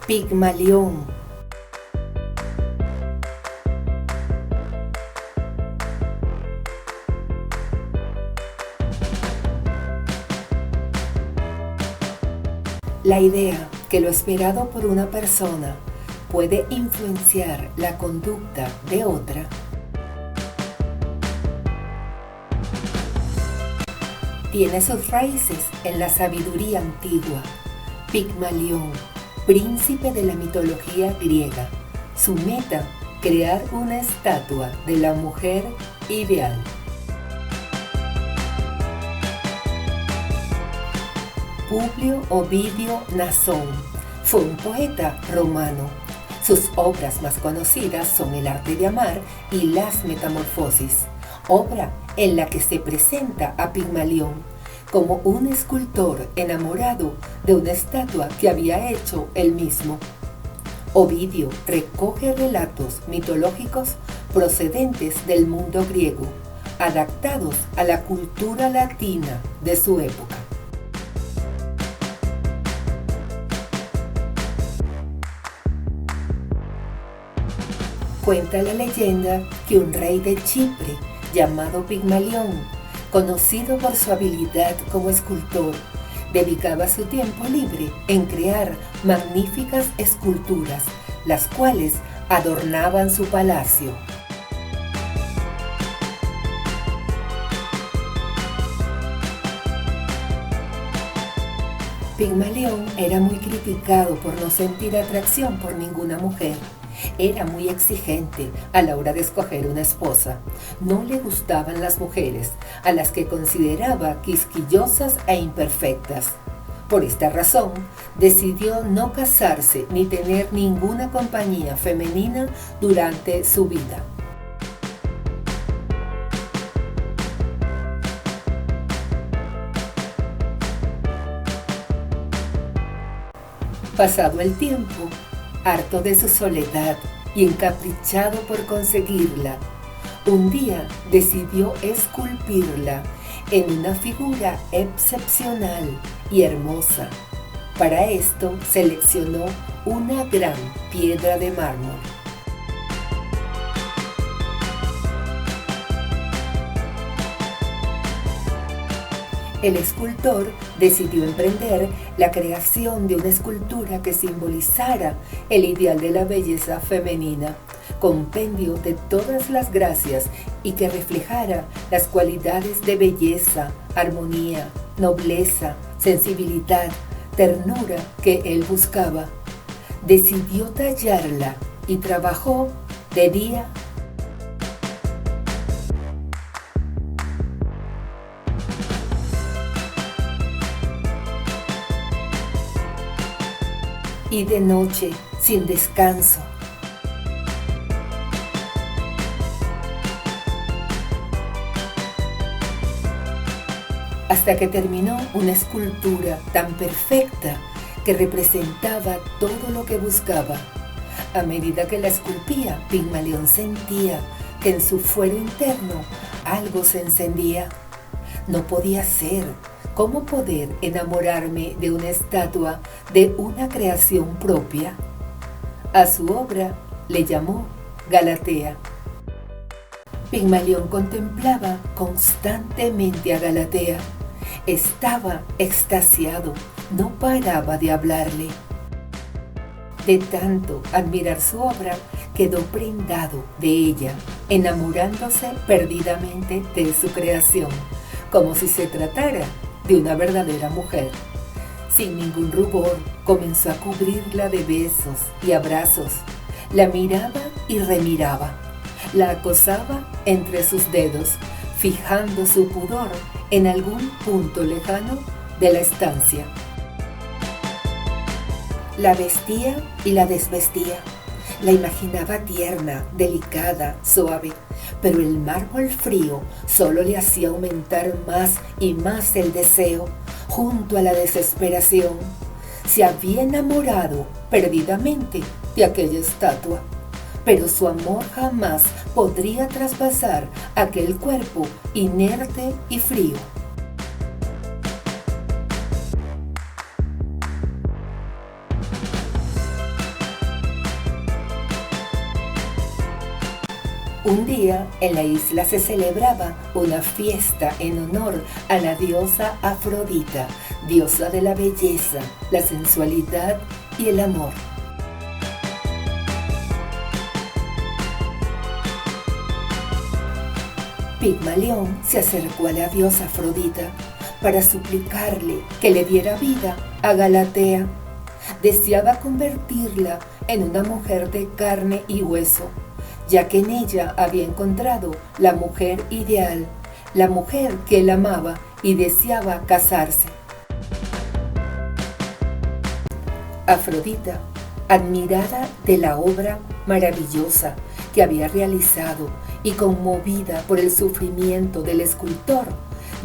Pigmalión. La idea que lo esperado por una persona puede influenciar la conducta de otra tiene sus raíces en la sabiduría antigua. Pigmalión, príncipe de la mitología griega. Su meta, crear una estatua de la mujer ideal. Publio Ovidio Nasón fue un poeta romano. Sus obras más conocidas son El arte de amar y Las Metamorfosis, obra en la que se presenta a Pigmalión como un escultor enamorado de una estatua que había hecho él mismo. Ovidio recoge relatos mitológicos procedentes del mundo griego, adaptados a la cultura latina de su época. Cuenta la leyenda que un rey de Chipre, llamado Pigmalión, conocido por su habilidad como escultor, dedicaba su tiempo libre en crear magníficas esculturas, las cuales adornaban su palacio. Pigmalión era muy criticado por no sentir atracción por ninguna mujer. Era muy exigente a la hora de escoger una esposa. No le gustaban las mujeres, a las que consideraba quisquillosas e imperfectas. Por esta razón, decidió no casarse ni tener ninguna compañía femenina durante su vida. Pasado el tiempo, harto de su soledad y encaprichado por conseguirla, un día decidió esculpirla en una figura excepcional y hermosa. Para esto seleccionó una gran piedra de mármol. El escultor decidió emprender la creación de una escultura que simbolizara el ideal de la belleza femenina, compendio de todas las gracias y que reflejara las cualidades de belleza, armonía, nobleza, sensibilidad, ternura que él buscaba. Decidió tallarla y trabajó de día y de noche, sin descanso. Hasta que terminó una escultura tan perfecta que representaba todo lo que buscaba. A medida que la esculpía, Pigmalión sentía que en su fuero interno algo se encendía. No podía ser. ¿Cómo poder enamorarme de una estatua de una creación propia? A su obra le llamó Galatea. Pigmalión contemplaba constantemente a Galatea. Estaba extasiado, no paraba de hablarle. De tanto admirar su obra, quedó prendado de ella, enamorándose perdidamente de su creación, como si se tratara de una verdadera mujer. Sin ningún rubor, comenzó a cubrirla de besos y abrazos. La miraba y remiraba. La acosaba entre sus dedos, fijando su pudor en algún punto lejano de la estancia. La vestía y la desvestía. La imaginaba tierna, delicada, suave, pero el mármol frío solo le hacía aumentar más y más el deseo, junto a la desesperación. Se había enamorado perdidamente de aquella estatua, pero su amor jamás podría traspasar aquel cuerpo inerte y frío. Un día en la isla se celebraba una fiesta en honor a la diosa Afrodita, diosa de la belleza, la sensualidad y el amor. Pigmalión se acercó a la diosa Afrodita para suplicarle que le diera vida a Galatea. Deseaba convertirla en una mujer de carne y hueso, ya que en ella había encontrado la mujer ideal, la mujer que él amaba y deseaba casarse. Afrodita, admirada de la obra maravillosa que había realizado y conmovida por el sufrimiento del escultor,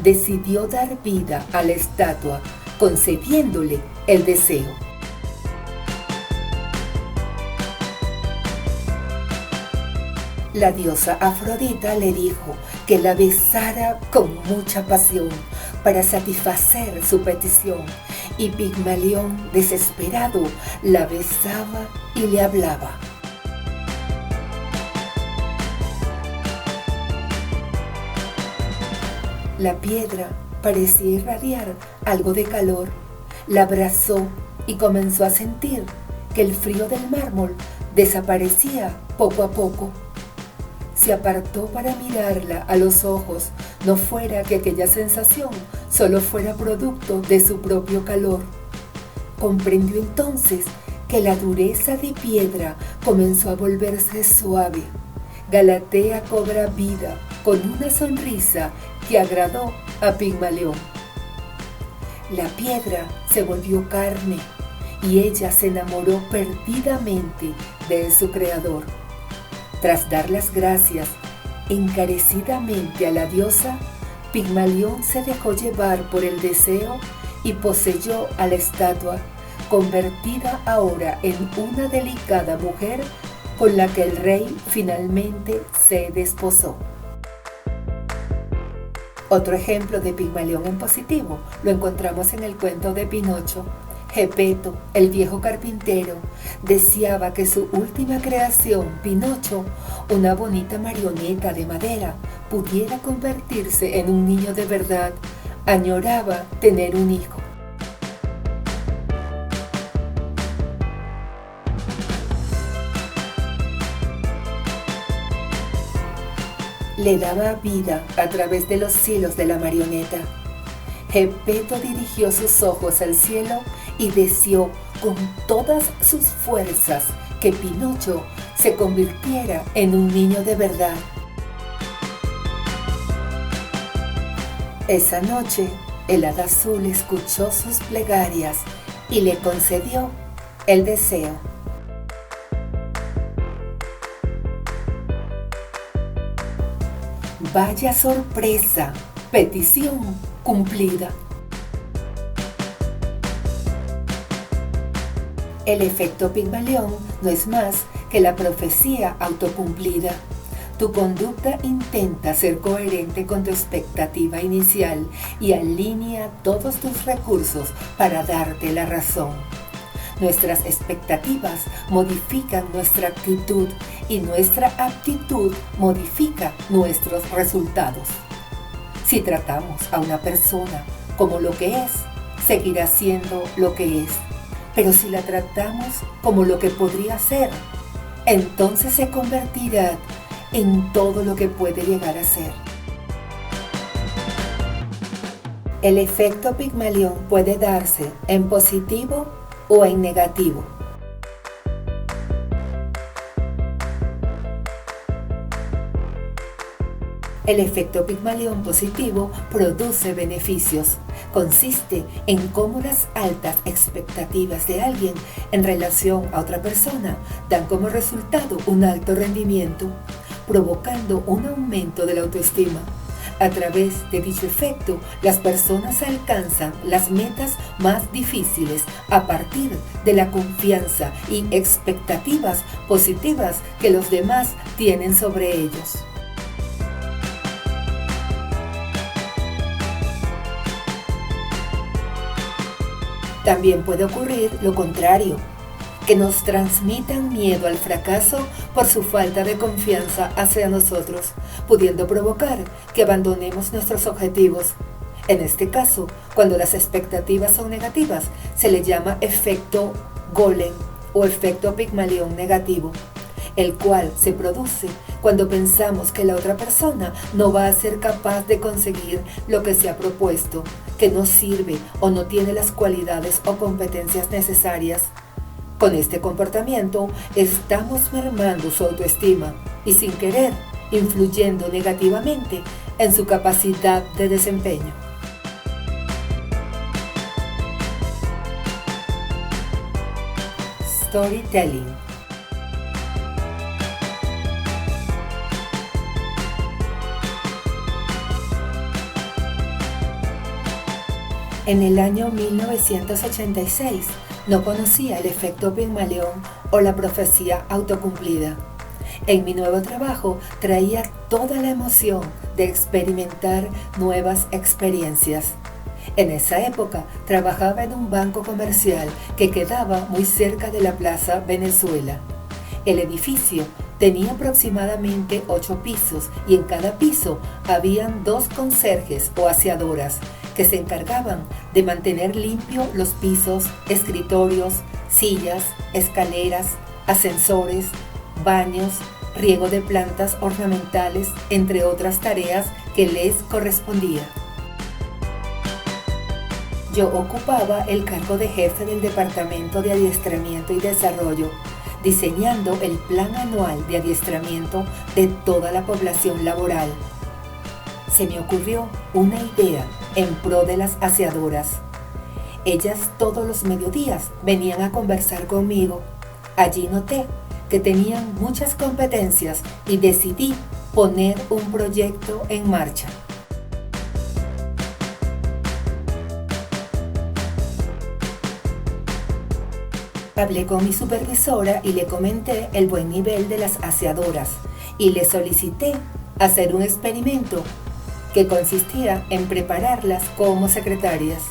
decidió dar vida a la estatua, concediéndole el deseo. La diosa Afrodita le dijo que la besara con mucha pasión para satisfacer su petición, y Pigmalión, desesperado, la besaba y le hablaba. La piedra parecía irradiar algo de calor, la abrazó y comenzó a sentir que el frío del mármol desaparecía poco a poco. Se apartó para mirarla a los ojos, no fuera que aquella sensación solo fuera producto de su propio calor. Comprendió entonces que la dureza de piedra comenzó a volverse suave. Galatea cobra vida con una sonrisa que agradó a Pigmalión. La piedra se volvió carne y ella se enamoró perdidamente de su creador. Tras dar las gracias encarecidamente a la diosa, Pigmalión se dejó llevar por el deseo y poseyó a la estatua, convertida ahora en una delicada mujer con la que el rey finalmente se desposó. Otro ejemplo de Pigmalión en positivo lo encontramos en el cuento de Pinocho. Geppetto, el viejo carpintero, deseaba que su última creación, Pinocho, una bonita marioneta de madera, pudiera convertirse en un niño de verdad. Añoraba tener un hijo. Le daba vida a través de los hilos de la marioneta. Geppetto dirigió sus ojos al cielo y deseó con todas sus fuerzas que Pinocho se convirtiera en un niño de verdad. Esa noche, el hada azul escuchó sus plegarias y le concedió el deseo. Vaya sorpresa, petición cumplida. El efecto Pigmalión no es más que la profecía autocumplida. Tu conducta intenta ser coherente con tu expectativa inicial y alinea todos tus recursos para darte la razón. Nuestras expectativas modifican nuestra actitud y nuestra actitud modifica nuestros resultados. Si tratamos a una persona como lo que es, seguirá siendo lo que es. Pero si la tratamos como lo que podría ser, entonces se convertirá en todo lo que puede llegar a ser. El efecto Pigmalión puede darse en positivo o en negativo. El efecto Pigmalión positivo produce beneficios. Consiste en cómo las altas expectativas de alguien en relación a otra persona dan como resultado un alto rendimiento, provocando un aumento de la autoestima. A través de dicho efecto, las personas alcanzan las metas más difíciles a partir de la confianza y expectativas positivas que los demás tienen sobre ellos. También puede ocurrir lo contrario, que nos transmitan miedo al fracaso por su falta de confianza hacia nosotros, pudiendo provocar que abandonemos nuestros objetivos. En este caso, cuando las expectativas son negativas, se le llama efecto golem o efecto Pigmalión negativo, el cual se produce cuando pensamos que la otra persona no va a ser capaz de conseguir lo que se ha propuesto, que no sirve o no tiene las cualidades o competencias necesarias. Con este comportamiento estamos mermando su autoestima y sin querer influyendo negativamente en su capacidad de desempeño. Storytelling. En el año 1986 no conocía el efecto Pigmalión o la profecía autocumplida. En mi nuevo trabajo traía toda la emoción de experimentar nuevas experiencias. En esa época trabajaba en un banco comercial que quedaba muy cerca de la Plaza Venezuela. El edificio tenía aproximadamente 8 pisos y en cada piso habían 2 conserjes o aseadoras que se encargaban de mantener limpio los pisos, escritorios, sillas, escaleras, ascensores, baños, riego de plantas ornamentales, entre otras tareas que les correspondía. Yo ocupaba el cargo de jefe del Departamento de Adiestramiento y Desarrollo, diseñando el plan anual de adiestramiento de toda la población laboral. Se me ocurrió una idea en pro de las aseadoras. Ellas todos los mediodías venían a conversar conmigo. Allí noté que tenían muchas competencias y decidí poner un proyecto en marcha. Hablé con mi supervisora y le comenté el buen nivel de las aseadoras y le solicité hacer un experimento que consistía en prepararlas como secretarias.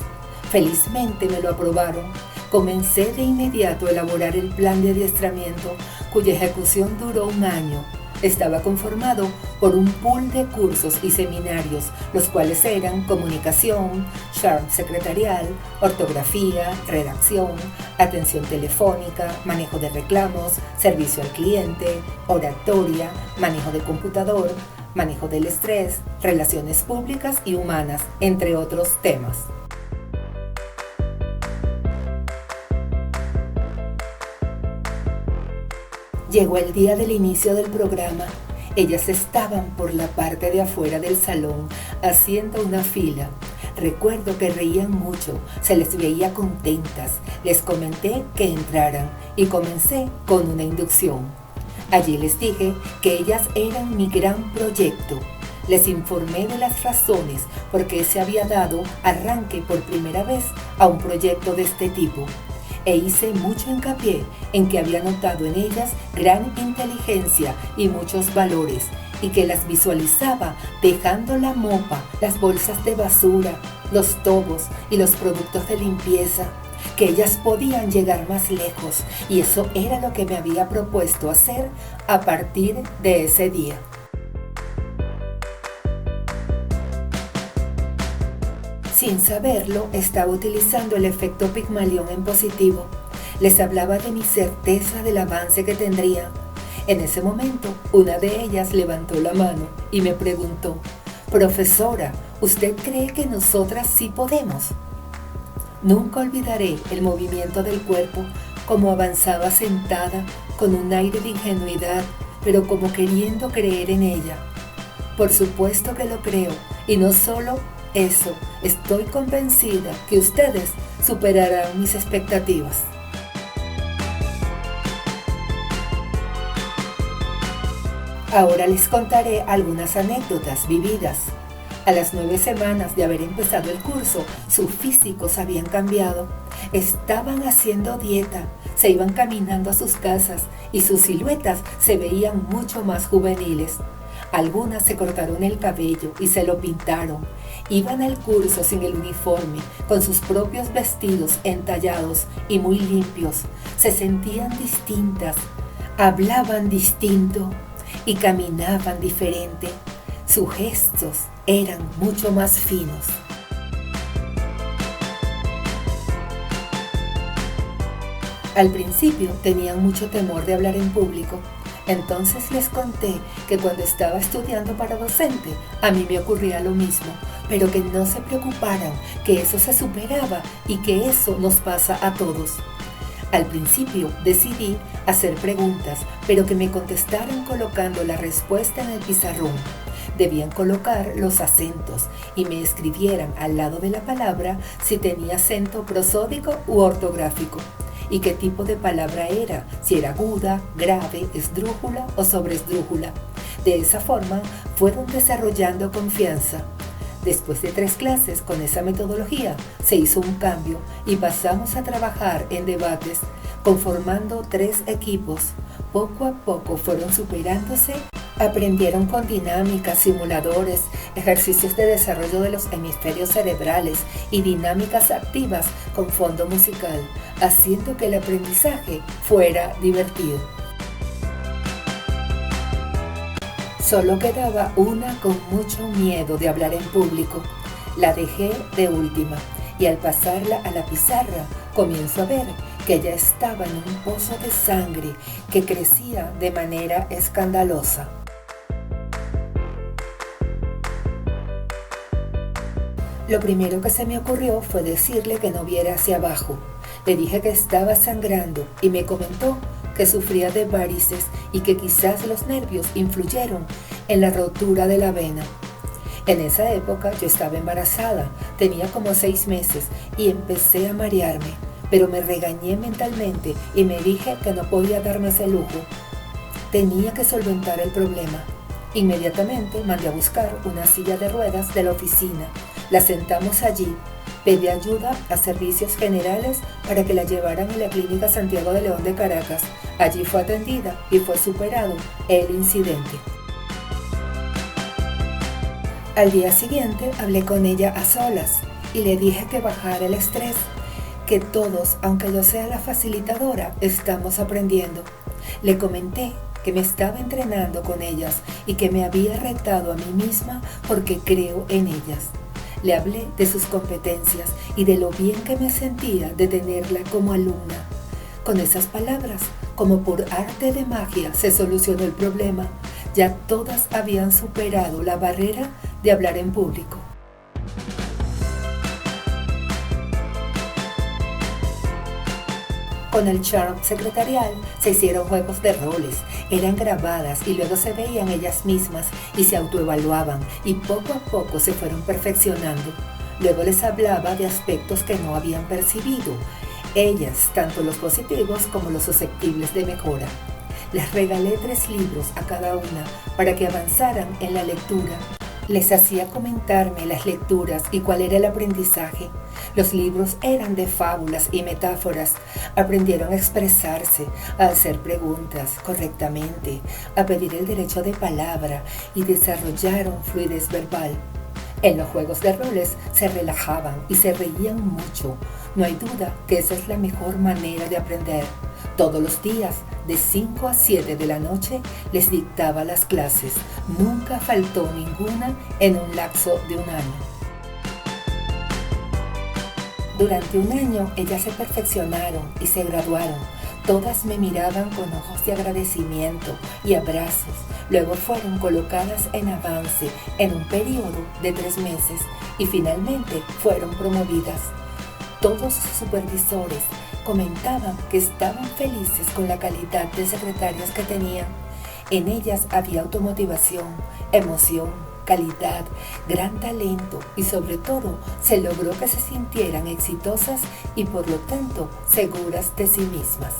Felizmente me lo aprobaron. Comencé de inmediato a elaborar el plan de adiestramiento, cuya ejecución duró 1 año. Estaba conformado por un pool de cursos y seminarios, los cuales eran comunicación, charm secretarial, ortografía, redacción, atención telefónica, manejo de reclamos, servicio al cliente, oratoria, manejo de computador, manejo del estrés, relaciones públicas y humanas, entre otros temas. Llegó el día del inicio del programa. Ellas estaban por la parte de afuera del salón, haciendo una fila. Recuerdo que reían mucho, se les veía contentas. Les comenté que entraran y comencé con una inducción. Allí les dije que ellas eran mi gran proyecto. Les informé de las razones por qué se había dado arranque por primera vez a un proyecto de este tipo. E hice mucho hincapié en que había notado en ellas gran inteligencia y muchos valores, y que las visualizaba dejando la mopa, las bolsas de basura, los tobos y los productos de limpieza, que ellas podían llegar más lejos, y eso era lo que me había propuesto hacer a partir de ese día. Sin saberlo, estaba utilizando el efecto Pigmalión en positivo. Les hablaba de mi certeza del avance que tendría. En ese momento, una de ellas levantó la mano y me preguntó: «Profesora, ¿usted cree que nosotras sí podemos?». Nunca olvidaré el movimiento del cuerpo, como avanzaba sentada, con un aire de ingenuidad, pero como queriendo creer en ella. Por supuesto que lo creo, y no solo eso, estoy convencida que ustedes superarán mis expectativas. Ahora les contaré algunas anécdotas vividas. A las 9 semanas de haber empezado el curso, sus físicos habían cambiado. Estaban haciendo dieta, se iban caminando a sus casas y sus siluetas se veían mucho más juveniles. Algunas se cortaron el cabello y se lo pintaron. Iban al curso sin el uniforme, con sus propios vestidos entallados y muy limpios. Se sentían distintas, hablaban distinto y caminaban diferente. Sus gestos eran mucho más finos. Al principio tenían mucho temor de hablar en público. Entonces les conté que cuando estaba estudiando para docente, a mí me ocurría lo mismo, pero que no se preocuparan, que eso se superaba y que eso nos pasa a todos. Al principio decidí hacer preguntas, pero que me contestaran colocando la respuesta en el pizarrón. Debían colocar los acentos y me escribieran al lado de la palabra si tenía acento prosódico u ortográfico. Y qué tipo de palabra era, si era aguda, grave, esdrújula o sobreesdrújula. De esa forma fueron desarrollando confianza. Después de 3 clases con esa metodología, se hizo un cambio y pasamos a trabajar en debates, conformando 3 equipos. Poco a poco fueron superándose. Aprendieron con dinámicas, simuladores, ejercicios de desarrollo de los hemisferios cerebrales y dinámicas activas con fondo musical, haciendo que el aprendizaje fuera divertido. Solo quedaba una con mucho miedo de hablar en público. La dejé de última y al pasarla a la pizarra comienzo a ver que ella estaba en un pozo de sangre que crecía de manera escandalosa. Lo primero que se me ocurrió fue decirle que no viera hacia abajo. Le dije que estaba sangrando y me comentó que sufría de varices y que quizás los nervios influyeron en la rotura de la vena. En esa época yo estaba embarazada, tenía como 6 meses y empecé a marearme, pero me regañé mentalmente y me dije que no podía darme ese lujo. Tenía que solventar el problema. Inmediatamente mandé a buscar una silla de ruedas de la oficina. La sentamos allí. Pedí ayuda a servicios generales para que la llevaran a la Clínica Santiago de León de Caracas. Allí fue atendida y fue superado el incidente. Al día siguiente hablé con ella a solas y le dije que bajara el estrés, que todos, aunque yo sea la facilitadora, estamos aprendiendo. Le comenté que me estaba entrenando con ellas y que me había retado a mí misma porque creo en ellas. Le hablé de sus competencias y de lo bien que me sentía de tenerla como alumna. Con esas palabras, como por arte de magia, se solucionó el problema. Ya todas habían superado la barrera de hablar en público. Con el charm secretarial se hicieron juegos de roles, eran grabadas y luego se veían ellas mismas y se autoevaluaban y poco a poco se fueron perfeccionando. Luego les hablaba de aspectos que no habían percibido, ellas, tanto los positivos como los susceptibles de mejora. Les regalé 3 libros a cada una para que avanzaran en la lectura. Les hacía comentarme las lecturas y cuál era el aprendizaje. Los libros eran de fábulas y metáforas. Aprendieron a expresarse, a hacer preguntas correctamente, a pedir el derecho de palabra y desarrollaron fluidez verbal. En los juegos de roles se relajaban y se reían mucho. No hay duda que esa es la mejor manera de aprender. Todos los días, de 5 a 7 de la noche, les dictaba las clases. Nunca faltó ninguna en un lapso de un año. Durante un año, ellas se perfeccionaron y se graduaron. Todas me miraban con ojos de agradecimiento y abrazos. Luego fueron colocadas en avance en un periodo de 3 meses y finalmente fueron promovidas. Todos sus supervisores comentaban que estaban felices con la calidad de secretarias que tenían. En ellas había automotivación, emoción, calidad, gran talento y sobre todo se logró que se sintieran exitosas y por lo tanto seguras de sí mismas.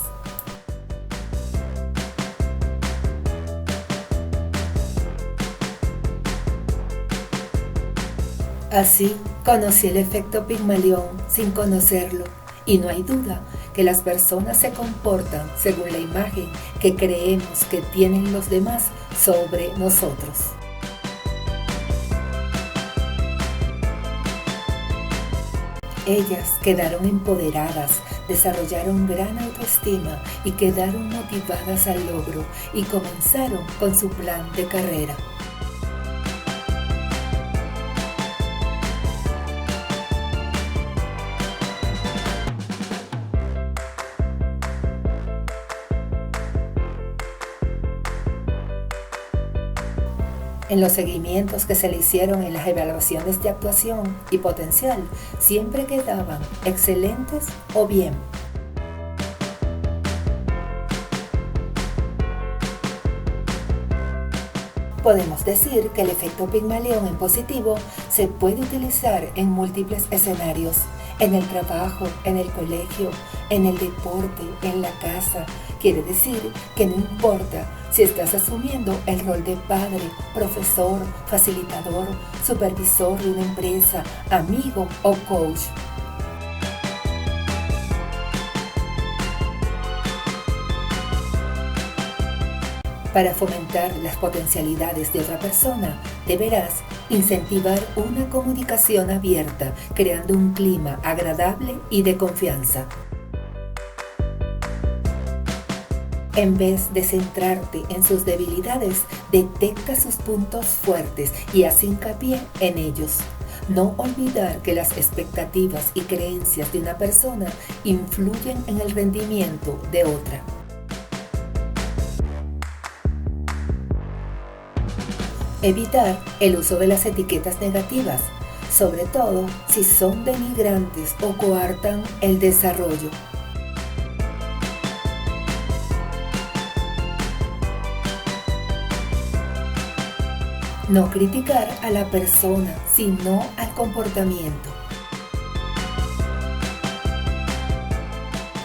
Así conocí el efecto Pigmalión sin conocerlo y no hay duda que las personas se comportan según la imagen que creemos que tienen los demás sobre nosotros. Ellas quedaron empoderadas, desarrollaron gran autoestima y quedaron motivadas al logro y comenzaron con su plan de carrera. En los seguimientos que se le hicieron en las evaluaciones de actuación y potencial, siempre quedaban excelentes o bien. Podemos decir que el efecto Pigmalión en positivo se puede utilizar en múltiples escenarios, en el trabajo, en el colegio, en el deporte, en la casa. Quiere decir que no importa si estás asumiendo el rol de padre, profesor, facilitador, supervisor de una empresa, amigo o coach. Para fomentar las potencialidades de otra persona, deberás incentivar una comunicación abierta, creando un clima agradable y de confianza. En vez de centrarte en sus debilidades, detecta sus puntos fuertes y haz hincapié en ellos. No olvidar que las expectativas y creencias de una persona influyen en el rendimiento de otra. Evitar el uso de las etiquetas negativas, sobre todo si son denigrantes o coartan el desarrollo. No criticar a la persona, sino al comportamiento.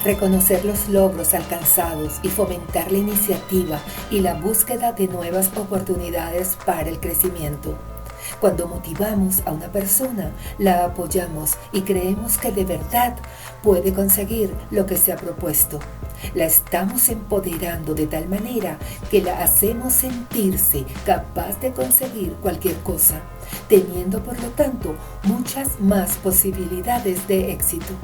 Reconocer los logros alcanzados y fomentar la iniciativa y la búsqueda de nuevas oportunidades para el crecimiento. Cuando motivamos a una persona, la apoyamos y creemos que de verdad puede conseguir lo que se ha propuesto. La estamos empoderando de tal manera que la hacemos sentirse capaz de conseguir cualquier cosa, teniendo por lo tanto muchas más posibilidades de éxito.